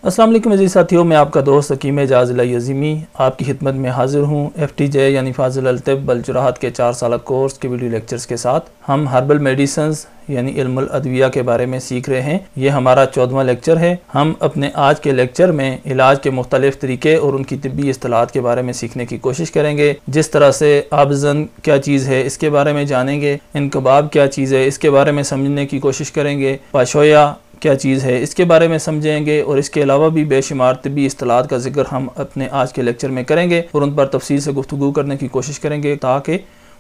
अस्सलाम वालेकुम अज़ीज़ साथियों, मैं आपका दोस्त हकीम एजाज़ अज़ीमी आपकी खिदमत में हाजिर हूँ। FTJ यानी फाजिल अल-तिब बल-जुराहत के 4 साल कोर्स के वीडियो लेक्चर्स के साथ हम हर्बल मेडिसिन्स यानी इल्मुल अदविया के बारे में सीख रहे हैं। ये हमारा 14वां लेक्चर है। हम अपने आज के लेक्चर में इलाज के मुख्तलिफ तरीके और उनकी तिब्बी इस्तिलाहात के बारे में सीखने की कोशिश करेंगे। जिस तरह से आबज़न क्या चीज़ है इसके बारे में जानेंगे, इनकबाब क्या चीज़ है इसके बारे में समझने की कोशिश करेंगे, पाशोया क्या चीज़ है इसके बारे में समझेंगे और इसके अलावा भी बेशुमार तिब्बी इस्तिलाहात का जिक्र हम अपने आज के लेक्चर में करेंगे और उन पर तफसील से गुफ्तगू करने की कोशिश करेंगे ताकि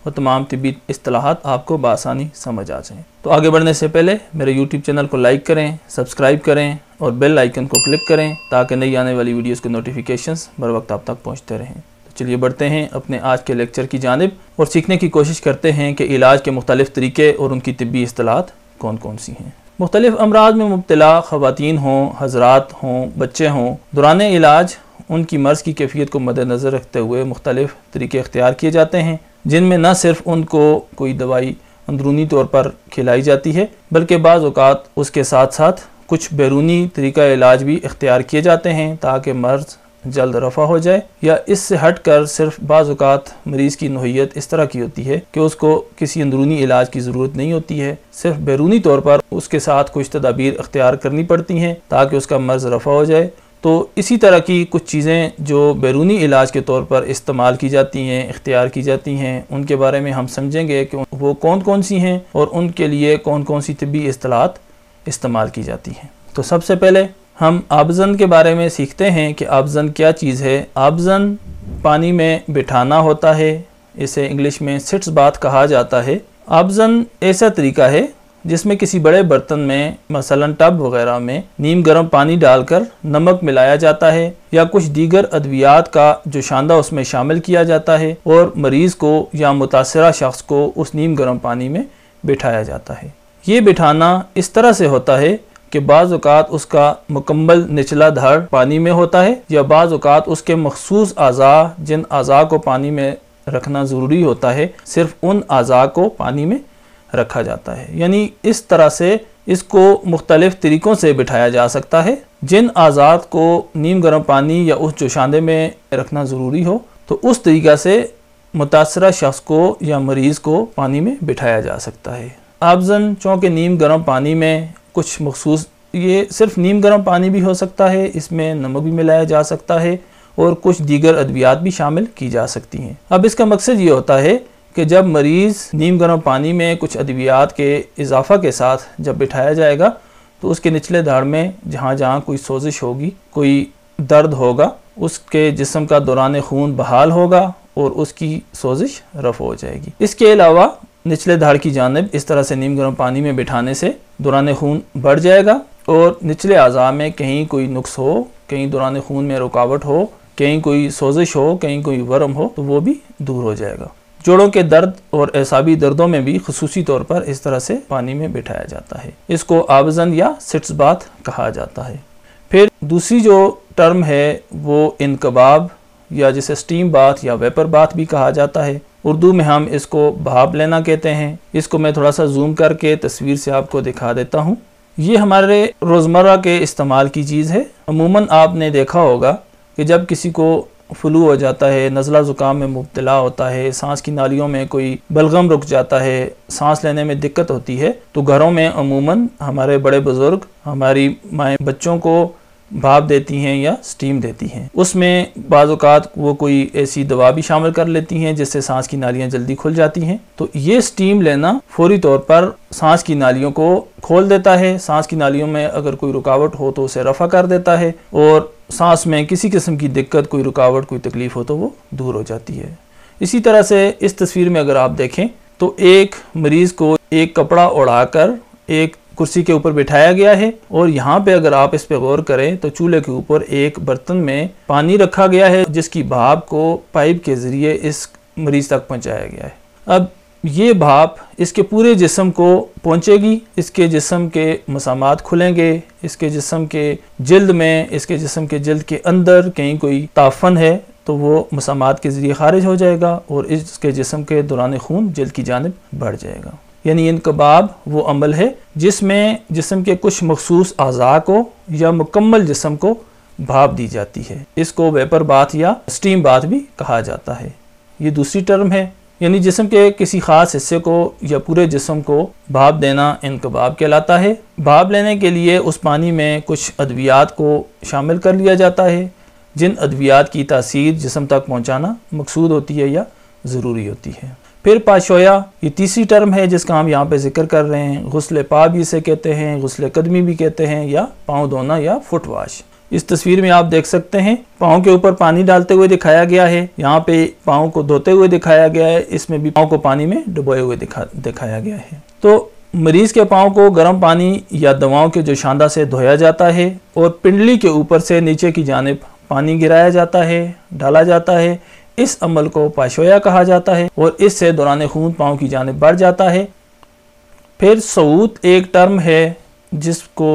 वो तमाम तिब्बी इस्तिलाहात आपको बआसानी समझ आ जाएँ। तो आगे बढ़ने से पहले मेरे YouTube चैनल को लाइक करें, सब्सक्राइब करें और बेल आइकन को क्लिक करें ताकि नई आने वाली वीडियोज़ के नोटिफिकेशंस बर वक्त आप तक पहुँचते रहें। तो चलिए बढ़ते हैं अपने आज के लेक्चर की जानिब और सीखने की कोशिश करते हैं कि इलाज के मुख्तलिफ तरीके और उनकी तिब्बी इस्तिलाहात कौन कौन सी हैं। मुख्तलिफ अमराज में मुब्तला ख़वातीन हों, हज़रात हों, बच्चे हों, दौरान इलाज उनकी मर्ज़ की कैफियत को मद्देनज़र रखते हुए मुख्तलिफ तरीके इख्तियार किए जाते हैं, जिनमें न सिर्फ उनको कोई दवाई अंदरूनी तौर पर खिलाई जाती है बल्कि बाज़ औक़ात उसके साथ साथ कुछ बैरूनी तरीका इलाज भी इख्तियार किए जाते हैं ताकि मर्ज़ जल्द रफ़ा हो जाए। या इससे हट कर सिर्फ बाज़ औक़ात मरीज़ की नोहियत इस तरह की होती है कि उसको किसी अंदरूनी इलाज की ज़रूरत नहीं होती है, सिर्फ बैरूनी तौर पर उसके साथ कुछ तदाबीर इख्तियार करनी पड़ती हैं ताकि उसका मर्ज़ रफ़ा हो जाए। तो इसी तरह की कुछ चीज़ें जो बैरूनी इलाज के तौर पर इस्तेमाल की जाती हैं, इख्तियार की जाती हैं, उनके बारे में हम समझेंगे कि वो कौन कौन सी हैं और उनके लिए कौन कौन सी तिब्बी इस्तिलाहात इस्तेमाल की जाती हैं। तो सबसे पहले हम आबज़न के बारे में सीखते हैं कि आबज़न क्या चीज़ है। आबज़न पानी में बिठाना होता है, इसे इंग्लिश में सिट्स बाथ कहा जाता है। आबज़न ऐसा तरीका है जिसमें किसी बड़े बर्तन में मसलन टब वगैरह में नीम गर्म पानी डालकर नमक मिलाया जाता है या कुछ दीगर अद्वियात का जो शांदा उसमें शामिल किया जाता है और मरीज़ को या मुतासरा शख्स को उस नीम गर्म पानी में बिठाया जाता है। ये बिठाना इस तरह से होता है कि बाज़ औक़ात उसका मुकम्मल निचला धड़ पानी में होता है या बाज़ औक़ात उसके मखसूस आज़ा जिन आज़ा को पानी में रखना ज़रूरी होता है सिर्फ उन आज़ा को पानी में रखा जाता है। यानी इस तरह से इसको मुख्तलिफ तरीक़ों से बिठाया जा सकता है। जिन आज़ात को नीम गर्म पानी या उस जोशांदे में रखना ज़रूरी हो तो उस तरीक़ा से मुतासरा शख्स को या मरीज़ को पानी में बिठाया जा सकता है। आबज़न चूँकि नीम गर्म पानी में कुछ मखसूस, ये सिर्फ नीम गर्म पानी भी हो सकता है, इसमें नमक भी मिलाया जा सकता है और कुछ दीगर अद्वियात भी शामिल की जा सकती हैं। अब इसका मकसद ये होता है कि जब मरीज़ नीम गर्म पानी में कुछ अद्वियात के इजाफ़ा के साथ जब बिठाया जाएगा तो उसके निचले धड़ में जहाँ जहाँ कोई सोजिश होगी, कोई दर्द होगा, उसके जिस्म का दौरान खून बहाल होगा और उसकी सोजिश रफ़ हो जाएगी। इसके अलावा निचले धड़ की जानिब इस तरह से नीम गर्म पानी में बिठाने से दौरान खून बढ़ जाएगा और निचले आज़ा में कहीं कोई नुक्स हो, कहीं दौरान खून में रुकावट हो, कहीं कोई सोजिश हो, कहीं कोई वर्म हो तो वो भी दूर हो जाएगा। जोड़ों के दर्द और एसाबी दर्दों में भी खुसूसी तौर पर इस तरह से पानी में बिठाया जाता है। इसको आबज़न या सिट्स बाथ कहा जाता है। फिर दूसरी जो टर्म है वो इनकबाब या जिसे स्टीम बाथ या वेपर बाथ भी कहा जाता है। उर्दू में हम इसको भाप लेना कहते हैं। इसको मैं थोड़ा सा जूम करके तस्वीर से आपको दिखा देता हूँ। ये हमारे रोज़मर्रा के इस्तेमाल की चीज़ है। अमूमन आपने देखा होगा कि जब किसी को फ्लू हो जाता है, नज़ला ज़ुकाम में मुब्तला होता है, सांस की नालियों में कोई बलगम रुक जाता है, सांस लेने में दिक्कत होती है तो घरों में अमूमन हमारे बड़े बुज़ुर्ग, हमारी माएँ बच्चों को भाप देती हैं या स्टीम देती हैं। उसमें बाज़ औक़ात वो कोई ऐसी दवा भी शामिल कर लेती हैं जिससे सांस की नालियाँ जल्दी खुल जाती हैं। तो ये स्टीम लेना फौरी तौर पर सांस की नालियों को खोल देता है। सांस की नालियों में अगर कोई रुकावट हो तो उसे रफ़ा कर देता है और सांस में किसी किस्म की दिक्कत, कोई रुकावट, कोई तकलीफ़ हो तो वो दूर हो जाती है। इसी तरह से इस तस्वीर में अगर आप देखें तो एक मरीज़ को एक कपड़ा ओढ़ाकर एक कुर्सी के ऊपर बिठाया गया है और यहाँ पे अगर आप इस पे गौर करें तो चूल्हे के ऊपर एक बर्तन में पानी रखा गया है जिसकी भाप को पाइप के ज़रिए इस मरीज़ तक पहुँचाया गया है। अब ये भाप इसके पूरे जिस्म को पहुँचेगी, इसके जिस्म के मसामात खुलेंगे, इसके जिस्म के जिल्द में, इसके जिस्म के जिल्द के अंदर कहीं कोई ताफन है तो वो मसामात के ज़रिए खारिज हो जाएगा और इसके जिस्म के दौरान खून जिल्द की जानिब बढ़ जाएगा। यानी इनकबाब वो अमल है जिसमें जिस्म के कुछ मखसूस अज़ा को या मुकम्मल जिस्म को भाप दी जाती है। इसको वेपर बाथ या स्टीम बाथ भी कहा जाता है। ये दूसरी टर्म है, यानी जिस्म के किसी ख़ास हिस्से को या पूरे जिस्म को भाप देना इनकबाब कहलाता है। भाप लेने के लिए उस पानी में कुछ अद्वियात को शामिल कर लिया जाता है जिन अद्वियात की तासीर जिस्म तक पहुँचाना मकसूद होती है या ज़रूरी होती है। फिर पाशोया ये तीसरी टर्म है जिसका हम यहाँ पे जिक्र कर रहे हैं। गुस्ल पा भी इसे कहते हैं, गुस्ल कदमी भी कहते हैं, या पाँव धोना या फुट वॉश। इस तस्वीर में आप देख सकते हैं पाँव के ऊपर पानी डालते हुए दिखाया गया है, यहाँ पे पाँव को धोते हुए दिखाया गया है, इसमें भी पाँव को पानी में डुबोए हुए दिखाया गया है। तो मरीज़ के पाँव को गर्म पानी या दवाओं के जोशांदा से धोया जाता है और पिंडली के ऊपर से नीचे की जानिब पानी गिराया जाता है, डाला जाता है। इस अमल को पाशोया कहा जाता है और इससे दौरान खून पाँव की जानिब बढ़ जाता है। फिर सऊत एक टर्म है जिसको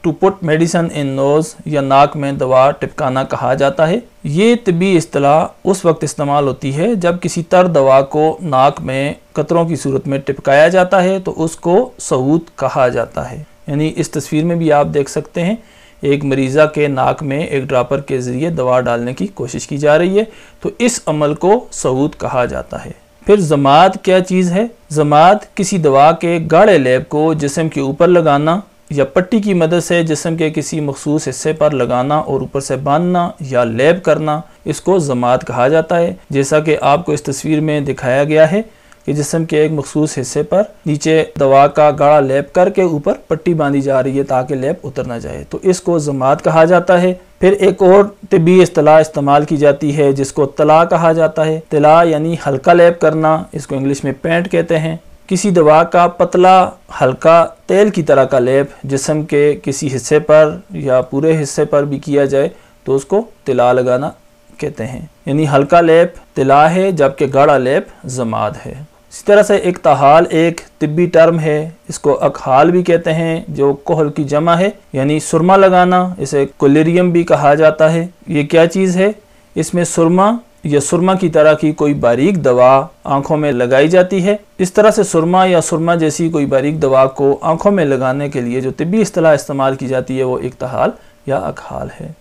to put medicine in nose या नाक में दवा टिपकाना कहा जाता है। ये तिब्बी इस्तिलाह उस वक्त इस्तेमाल होती है जब किसी तर दवा को नाक में कतरों की सूरत में टिपकाया जाता है तो उसको सऊत कहा जाता है। यानी इस तस्वीर में भी आप देख सकते हैं एक मरीज़ा के नाक में एक ड्रापर के ज़रिए दवा डालने की कोशिश की जा रही है, तो इस अमल को सऊत कहा जाता है। फिर ज़मात क्या चीज़ है? ज़मात किसी दवा के गाढ़े लेप को जिस्म के ऊपर लगाना या पट्टी की मदद से जिस्म के किसी मखसूस हिस्से पर लगाना और ऊपर से बांधना या लेप करना, इसको ज़मात कहा जाता है। जैसा कि आपको इस तस्वीर में दिखाया गया है कि जिस्म के एक मखसूस हिस्से पर नीचे दवा का गाढ़ा लेप करके ऊपर पट्टी बांधी जा रही है ताकि लेप उतर ना जाए, तो इसको ज़मात कहा जाता है। फिर एक और तिब्बी इस्तिलाह इस्तेमाल की जाती है जिसको तला कहा जाता है। तला यानी हल्का लेप करना, इसको इंग्लिश में पेंट कहते हैं। किसी दवा का पतला हल्का तेल की तरह का लेप जिस्म के किसी हिस्से पर या पूरे हिस्से पर भी किया जाए तो उसको तिला लगाना कहते हैं। यानी हल्का लेप तिला है जबकि गाढ़ा लेप ज़मात है। इसी तरह से एक तहाल एक तिब्बी टर्म है, इसको अकहाल भी कहते हैं जो कोहल की जमा है, यानी सुरमा लगाना, इसे कोलेरियम भी कहा जाता है। ये क्या चीज़ है? इसमें सुरमा या सुरमा की तरह की कोई बारीक दवा आंखों में लगाई जाती है। इस तरह से सुरमा या सुरमा जैसी कोई बारीक दवा को आंखों में लगाने के लिए जो तिब्बी इस्तिलाह इस्तेमाल की जाती है वो एक तहाल या अकहाल है,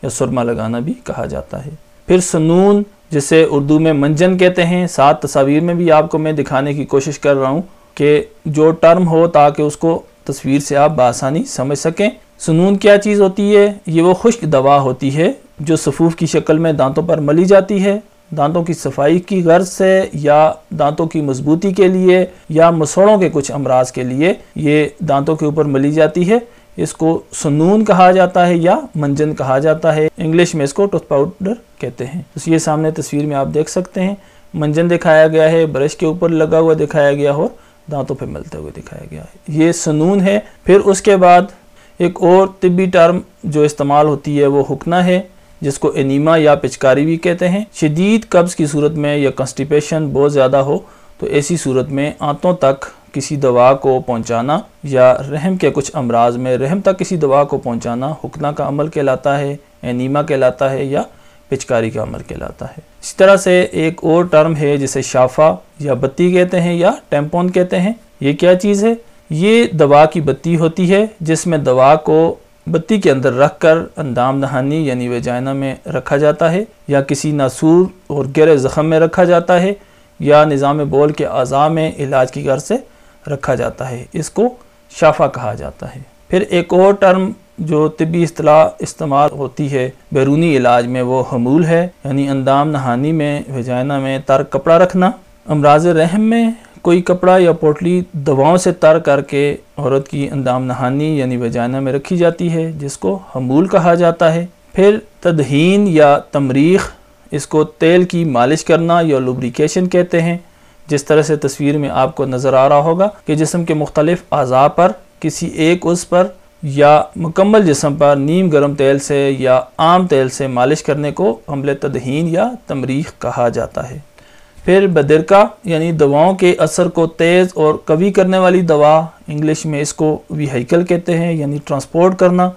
या सुरमा लगाना भी कहा जाता है। फिर सनून जिसे उर्दू में मंजन कहते हैं, साथ तस्वीर में भी आपको मैं दिखाने की कोशिश कर रहा हूँ कि जो टर्म हो ताकि उसको तस्वीर से आप बआसानी समझ सकें। सनून क्या चीज़ होती है? ये वो खुश्क दवा होती है जो सफ़ूफ की शक्ल में दांतों पर मली जाती है, दांतों की सफाई की गर्ज से या दांतों की मजबूती के लिए या मसौड़ों के कुछ अमराज के लिए ये दांतों के ऊपर मली जाती है। इसको सनून कहा जाता है या मंजन कहा जाता है। इंग्लिश में इसको टूथ पाउडर कहते हैं। तो ये सामने तस्वीर में आप देख सकते हैं मंजन दिखाया गया है, ब्रश के ऊपर लगा हुआ दिखाया गया और दांतों पे मलते हुए दिखाया गया है। ये सनून है। फिर उसके बाद एक और तिब्बी टर्म जो इस्तेमाल होती है वो हुक्ना है, जिसको एनीमा या पिचकारी भी कहते हैं। शदीद कब्ज़ की सूरत में या कंस्टिपेशन बहुत ज़्यादा हो तो ऐसी सूरत में आंतों तक किसी दवा को पहुंचाना या रहम के कुछ अमराज में रहम तक किसी दवा को पहुंचाना हुक्ना का अमल कहलाता है, एनीमा कहलाता है या पिचकारी का अमल कहलाता है। इसी तरह से एक और टर्म है जिसे शाफा या बत्ती कहते हैं या टेम्पोन कहते हैं। ये क्या चीज़ है? ये दवा की बत्ती होती है जिसमें दवा को बत्ती के अंदर रखकर अंदाम नहानी यानी वेजाइना में रखा जाता है या किसी नासूर और गहरे ज़ख़म में रखा जाता है या निज़ाम बोल के अज़ा में इलाज की गर्ज से रखा जाता है। इसको शाफा कहा जाता है। फिर एक और टर्म जो तिब्बी इस्तिलाह इस्तेमाल होती है बैरूनी इलाज में वो हमूल है, यानी अंदाम नहानी में वेजाइना में तर कपड़ा रखना। अमराज रहम में कोई कपड़ा या पोटली दवाओं से तर करके औरत की अंदाम नहानी यानी वेजाइना में रखी जाती है जिसको हमूल कहा जाता है। फिर तदहीन या तमरीख, इसको तेल की मालिश करना या लुब्रिकेशन कहते हैं। जिस तरह से तस्वीर में आपको नज़र आ रहा होगा कि जिस्म के मुख्तलिफ अज़ा पर किसी एक उस पर या मुकम्मल जिस्म पर नीम गर्म तेल से या आम तेल से मालिश करने को अमल तदहीन या तमरीख कहा जाता है। फिर बदरका यानी दवाओं के असर को तेज़ और कवी करने वाली दवा, इंग्लिश में इसको व्हीकल कहते हैं, यानी ट्रांसपोर्ट करना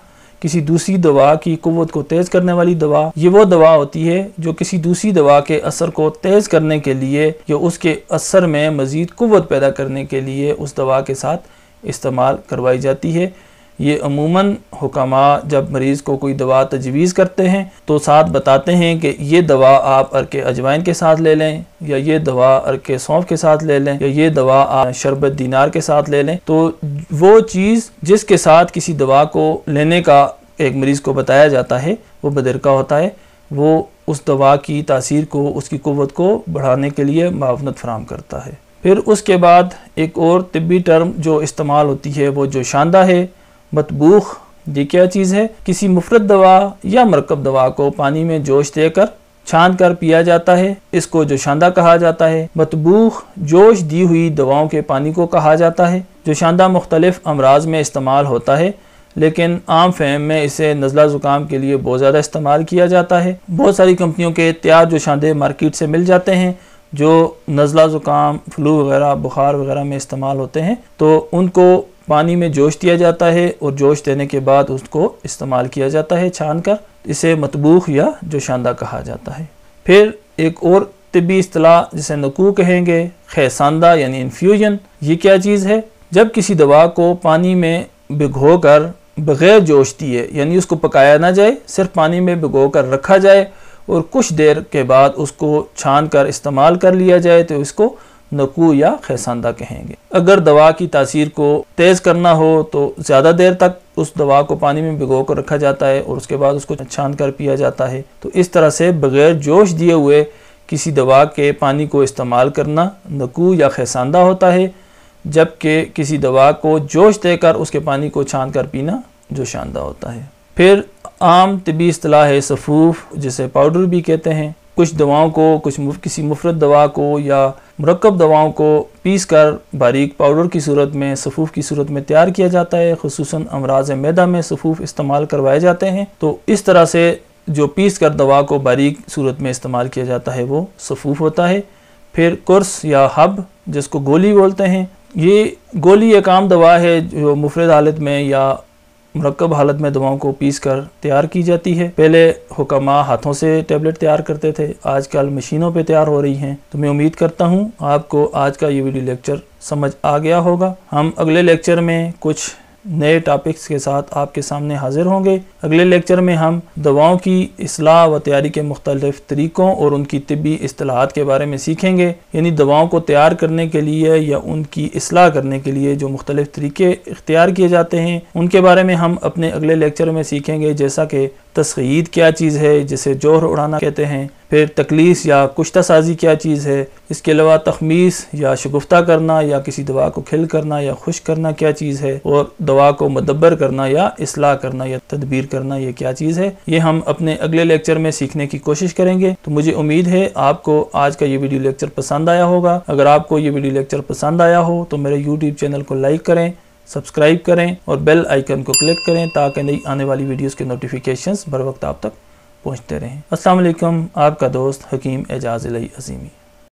किसी दूसरी दवा की कुव्वत को तेज़ करने वाली दवा, ये वो दवा होती है जो किसी दूसरी दवा के असर को तेज़ करने के लिए या उसके असर में मज़ीद कुव्वत पैदा करने के लिए उस दवा के साथ इस्तेमाल करवाई जाती है। ये अमूमन हुक्मा जब मरीज़ को कोई दवा तजवीज़ करते हैं तो साथ बताते हैं कि ये दवा आप अर्के अजवाइन के साथ ले लें, या ये दवा अर्के सौंफ के साथ ले लें, या ये दवा आप शरबत दीनार के साथ ले लें। तो वो चीज़ जिसके साथ किसी दवा को लेने का एक मरीज़ को बताया जाता है वो बदरका होता है, वो उस दवा की तासीर को, उसकी कुव्वत को बढ़ाने के लिए मावनत फराहम करता है। फिर उसके बाद एक और तिब्बी टर्म जो इस्तेमाल होती है वो जोशांदा है। मतबूख ये क्या चीज़ है? किसी मुफरत दवा या मरकब दवा को पानी में जोश देकर छान कर पिया जाता है, इसको जोशांदा कहा जाता है। मतबूख जोश दी हुई दवाओं के पानी को कहा जाता है। जोशांदा मुख्तलिफ अमराज में इस्तेमाल होता है, लेकिन आम फहम में इसे नज़ला ज़ुकाम के लिए बहुत ज़्यादा इस्तेमाल किया जाता है। बहुत सारी कंपनियों के तैयार जोशांदे मार्केट से मिल जाते हैं जो नज़ला ज़ुकाम, फ्लू वगैरह, बुखार वगैरह में इस्तेमाल होते हैं। तो उनको पानी में जोश दिया जाता है और जोश देने के बाद उसको इस्तेमाल किया जाता है छान कर। इसे मतबूख या जोशांदा कहा जाता है। फिर एक और तिब्बी इस्तिलाह जिसे नकू कहेंगे, खैसांदा यानी इन्फ्यूजन। ये क्या चीज़ है? जब किसी दवा को पानी में भिगो कर बग़ैर जोश दिए, यानी उसको पकाया ना जाए, सिर्फ पानी में भिगो कर रखा जाए और कुछ देर के बाद उसको छान कर इस्तेमाल कर लिया जाए, तो इसको नकू या खैसांदा कहेंगे। अगर दवा की तासीर को तेज़ करना हो तो ज़्यादा देर तक उस दवा को पानी में भिगो कर रखा जाता है और उसके बाद उसको छान कर पिया जाता है। तो इस तरह से बग़ैर जोश दिए हुए किसी दवा के पानी को इस्तेमाल करना नकू या खैसांदा होता है, जबकि किसी दवा को जोश देकर उसके पानी को छान कर पीना जोशांदा होता है। फिर आम तिब्बी इस्तिलाह है सफ़ूफ, जिसे पाउडर भी कहते हैं। कुछ दवाओं को, किसी मुफरत दवा को या मुरक्कब दवाओं को पीस कर बारीक पाउडर की सूरत में, सफ़ूफ की सूरत में तैयार किया जाता है। खुसूसन अमराज मैदा में सफ़ूफ इस्तेमाल करवाए जाते हैं। तो इस तरह से जो पीस कर दवा को बारीक सूरत में इस्तेमाल किया जाता है वो सफ़ूफ होता है। फिर कुर्स या हब, जिसको गोली बोलते हैं, ये गोली एक आम दवा है जो मुफरद हालत में या मुरक्कब हालत में दवाओं को पीस कर तैयार की जाती है। पहले हुक्मा हाथों से टैबलेट तैयार करते थे, आजकल मशीनों पे तैयार हो रही हैं। तो मैं उम्मीद करता हूँ आपको आज का ये वीडियो लेक्चर समझ आ गया होगा। हम अगले लेक्चर में कुछ नए टॉपिक्स के साथ आपके सामने हाजिर होंगे। अगले लेक्चर में हम दवाओं की इस्लाह व तैयारी के मुख्तलिफ तरीक़ों और उनकी तिब्बी इस्तिलाहात के बारे में सीखेंगे। यानी दवाओं को तैयार करने के लिए या उनकी इस्लाह करने के लिए जो मुख्तलिफ तरीक़े इख्तियार किए जाते हैं उनके बारे में हम अपने अगले लेक्चर में सीखेंगे। जैसा कि तस्खीद क्या चीज़ है, जिसे जोहर उड़ाना कहते हैं। फिर तकलीस या कुश्ता साजी क्या चीज़ है। इसके अलावा तखमीस या शगुफ्ता करना या किसी दवा को खिल करना या खुश करना क्या चीज़ है। और दवा को मदब्बर करना या इस्लाह करना या तदबीर करना ये क्या चीज़ है। ये हम अपने अगले लेक्चर में सीखने की कोशिश करेंगे। तो मुझे उम्मीद है आपको आज का ये वीडियो लेक्चर पसंद आया होगा। अगर आपको ये वीडियो लेक्चर पसंद आया हो तो मेरे यूट्यूब चैनल को लाइक करें, सब्सक्राइब करें और बेल आइकन को क्लिक करें ताकि नई आने वाली वीडियोस के नोटिफिकेशंस बर वक्त आप तक पहुंचते रहें। अस्सलाम वालेकुम, आपका दोस्त हकीम एजाज़ अली अज़ीमी।